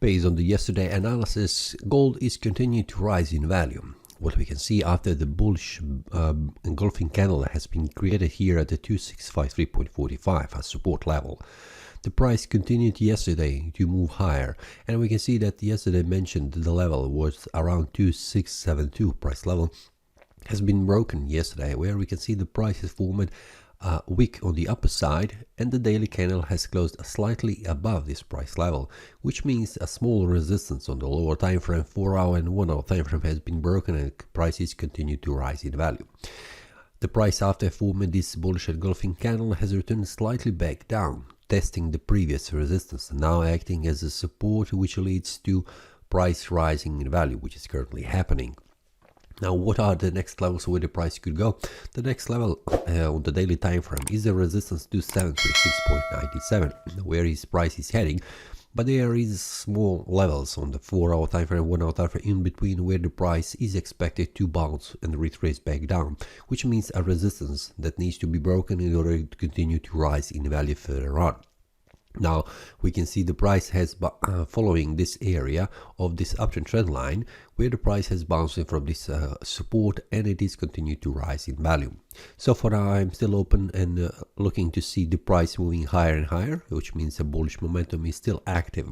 Based on the yesterday analysis, gold is continuing to rise in value. What we can see after the bullish engulfing candle has been created here at the 2653.45 as support level. The price continued yesterday to move higher, and we can see that yesterday mentioned the level was around 2672 price level has been broken yesterday, where we can see the price has formed a wick on the upper side, and the daily candle has closed slightly above this price level, which means a small resistance on the lower time frame, 4-hour and 1-hour time frame has been broken, and prices continue to rise in value. The price after forming this bullish engulfing candle has returned slightly back down, testing the previous resistance, now acting as a support, which leads to price rising in value, which is currently happening. Now, what are the next levels where the price could go? The next level on the daily time frame is the resistance to 736.97, where his price is heading. But there is small levels on the 4-hour time frame, 1-hour time frame in between, where the price is expected to bounce and retrace back down, which means a resistance that needs to be broken in order to continue to rise in value further on. Now we can see the price has following this area of this uptrend trend line, where the price has bounced from this support, and it is continued to rise in value. So for now I'm still open and looking to see the price moving higher and higher, which means the bullish momentum is still active.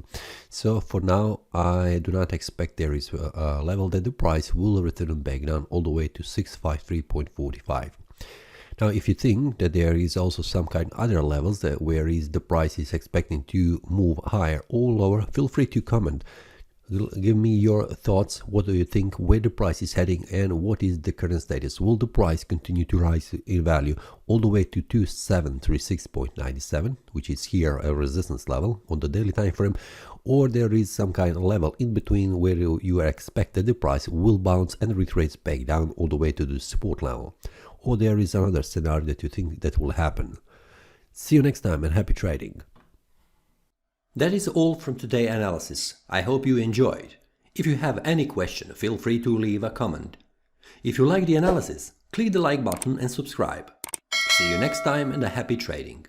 So for now I do not expect there is a level that the price will return back down all the way to 653.45. Now, if you think that there is also some kind of other levels that where is the price is expecting to move higher or lower, feel free to comment. Give me your thoughts. What do you think, where the price is heading, and what is the current status? Will the price continue to rise in value all the way to 2736.97, which is here a resistance level on the daily time frame, or there is some kind of level in between where you expect that the price will bounce and retrace back down all the way to the support level? Or there is another scenario that you think that will happen? See you next time and happy trading. That is all from today's analysis. I hope you enjoyed. If you have any question, feel free to leave a comment. If you like the analysis, click the like button and subscribe. See you next time and a happy trading.